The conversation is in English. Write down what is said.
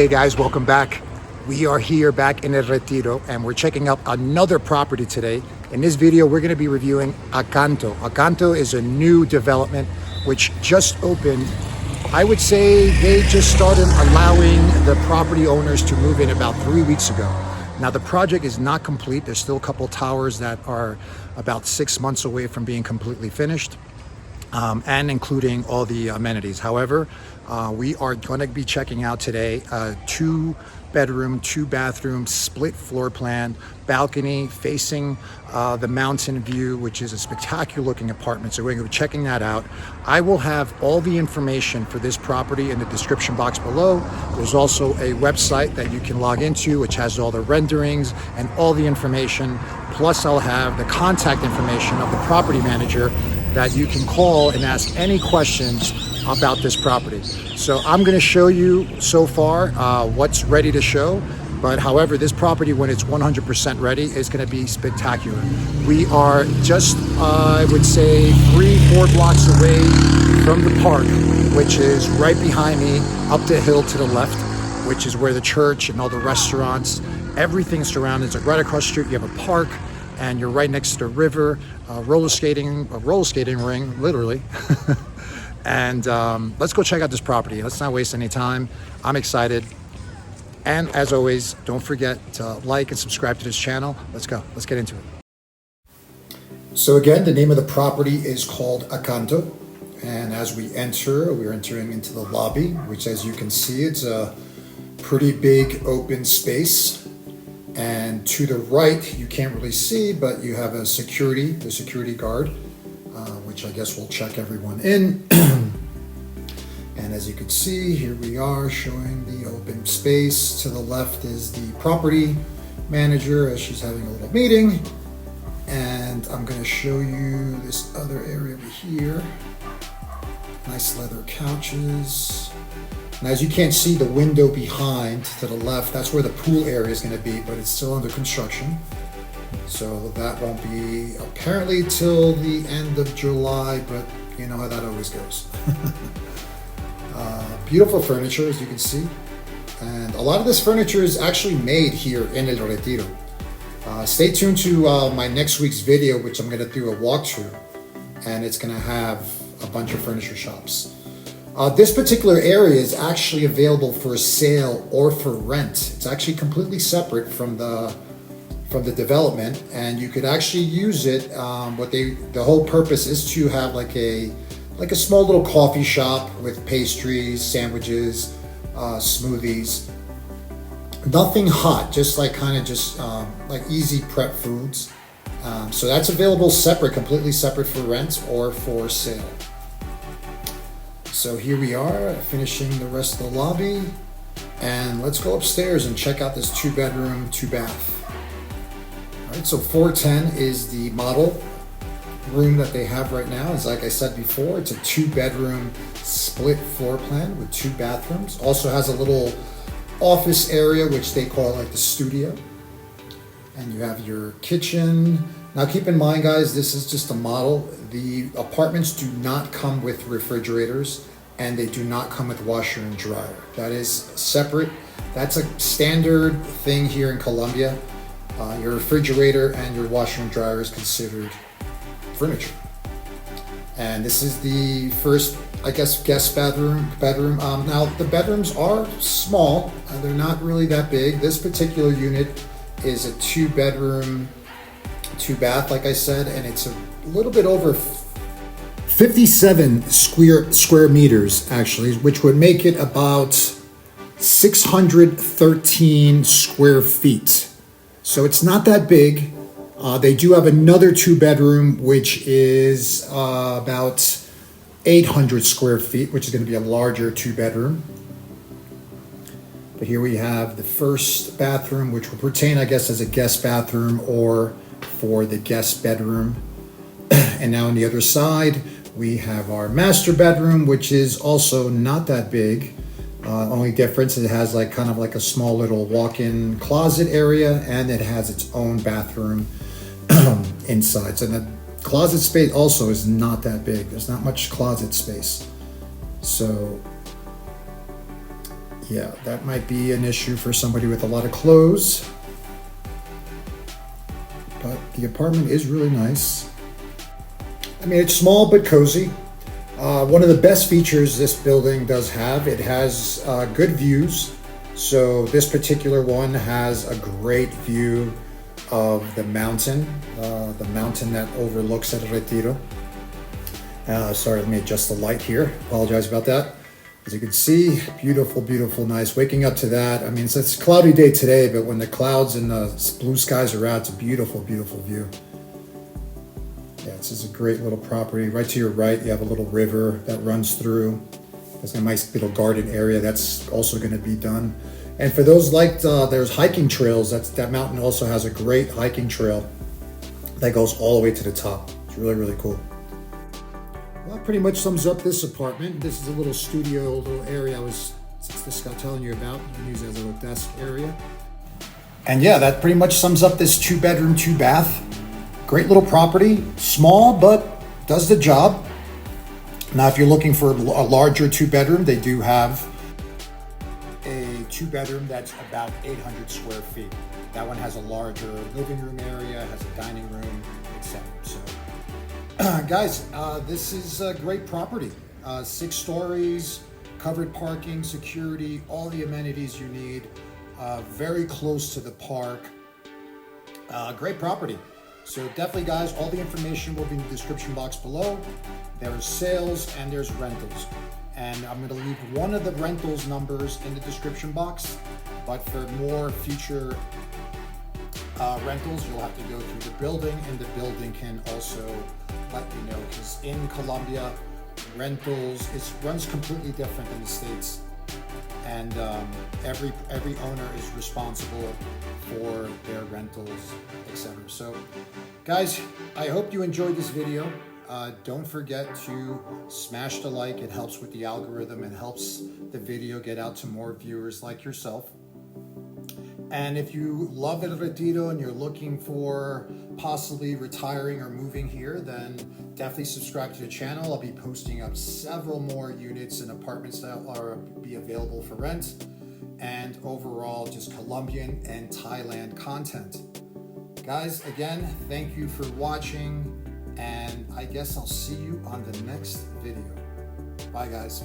Hey guys, welcome back. We are here back in El Retiro and we're checking out another property today. In this video, we're going to be reviewing Akanto. Akanto is a new development which just opened. I would say they just started allowing the property owners to move in about 3 weeks ago. Now the project is not complete. There's still a couple towers that are about 6 months away from being completely finished. And including all the amenities. However, we are going to be checking out today a 2-bedroom, 2-bathroom, split floor plan, balcony facing the mountain view, which is a spectacular looking apartment. So we're going to be checking that out. I will have all the information for this property in the description box below. There's also a website that you can log into, which has all the renderings and all the information. Plus, I'll have the contact information of the property manager that you can call and ask any questions about this property. So I'm going to show you so far what's ready to show. But however, this property, when it's 100% ready, is going to be spectacular. We are just, I would say, 3-4 blocks away from the park, which is right behind me, up the hill to the left, which is where the church and all the restaurants, everything surrounded. It's like right across the street, you have a park, and you're right next to the river, a roller skating ring, literally. And let's go check out this property. Let's not waste any time. I'm excited. And as always, don't forget to like and subscribe to this channel. Let's go. Let's get into it. So again, the name of the property is called Akanto. And as we enter, we're entering into the lobby, which as you can see, it's a pretty big open space. And to the right, you can't really see, but you have the security guard, which I guess will check everyone in. And as you can see, here we are showing the open space. To the left is the property manager as she's having a little meeting. And I'm going to show you this other area over here. Nice leather couches. And as you can't see the window behind to the left, that's where the pool area is going to be, but it's still under construction. So that won't be apparently till the end of July, but you know how that always goes. Beautiful furniture, as you can see. And a lot of this furniture is actually made here in El Retiro. Stay tuned to my next week's video, which I'm going to do a walkthrough, and it's going to have a bunch of furniture shops. This particular area is actually available for sale or for rent. It's actually completely separate from the development, and you could actually use it. The whole purpose is to have like a small little coffee shop with pastries, sandwiches, smoothies. Nothing hot, just like like easy prep foods. So that's available separate, completely separate for rent or for sale. So here we are finishing the rest of the lobby, and let's go upstairs and check out this 2-bedroom, 2-bath. All right, so 410 is the model room that they have right now. As like I said before, it's a 2-bedroom split floor plan with 2 bathrooms. Also has a little office area, which they call like the studio. And you have your kitchen. Now keep in mind, guys, this is just a model. The apartments do not come with refrigerators, and they do not come with washer and dryer. That is separate. That's a standard thing here in Colombia. Your refrigerator and your washer and dryer is considered furniture. And this is the first, I guess, guest bedroom. Now the bedrooms are small. They're not really that big. This particular unit is a 2-bedroom, 2-bath, like I said, and it's a little bit over 57 square meters, actually, which would make it about 613 square feet. So it's not that big. They do have another 2-bedroom, which is about 800 square feet, which is going to be a larger 2-bedroom. But here we have the first bathroom, which will pertain, I guess, as a guest bathroom or for the guest bedroom. And now on the other side, we have our master bedroom, which is also not that big. Only difference, it has like kind of like a small little walk-in closet area, and it has its own bathroom inside. So the closet space also is not that big. There's not much closet space. So Yeah, that might be an issue for somebody with a lot of clothes. But the apartment is really nice. I mean, it's small but cozy. One of the best features this building does have, it has good views. So this particular one has a great view of the mountain that overlooks El Retiro. Sorry, let me adjust the light here. Apologize about that. As you can see, beautiful, beautiful, nice. Waking up to that. I mean, it's a cloudy day today, but when the clouds and the blue skies are out, it's a beautiful, beautiful view. Yeah, this is a great little property. Right to your right, you have a little river that runs through. There's a nice little garden area that's also going to be done. And for those there's hiking trails. That mountain also has a great hiking trail that goes all the way to the top. It's really, really cool. Well, that pretty much sums up this apartment. This is a little studio, little area I was just telling you about. You can use it as a little desk area. And yeah, that pretty much sums up this 2-bedroom, 2-bath. Great little property, small, but does the job. Now, if you're looking for a larger 2-bedroom, they do have a 2-bedroom that's about 800 square feet. That one has a larger living room area, has a dining room, etc. So, guys, this is a great property. 6 stories, covered parking, security, all the amenities you need. Very close to the park. Great property. So definitely, guys, all the information will be in the description box below. There's sales and there's rentals. And I'm going to leave one of the rentals numbers in the description box. But for more future rentals, you'll have to go through the building, and the building can also let you know, because in Colombia, rentals runs completely different than the States. And every owner is responsible for their rentals, etc. So, guys, I hope you enjoyed this video. Don't forget to smash the like. It helps with the algorithm and helps the video get out to more viewers like yourself. And if you love El Retiro and you're looking for possibly retiring or moving here, then definitely subscribe to the channel. I'll be posting up several more units and apartments that are be available for rent, and overall just Colombian and Thailand content. Guys, again, thank you for watching, and I guess I'll see you on the next video. Bye, guys.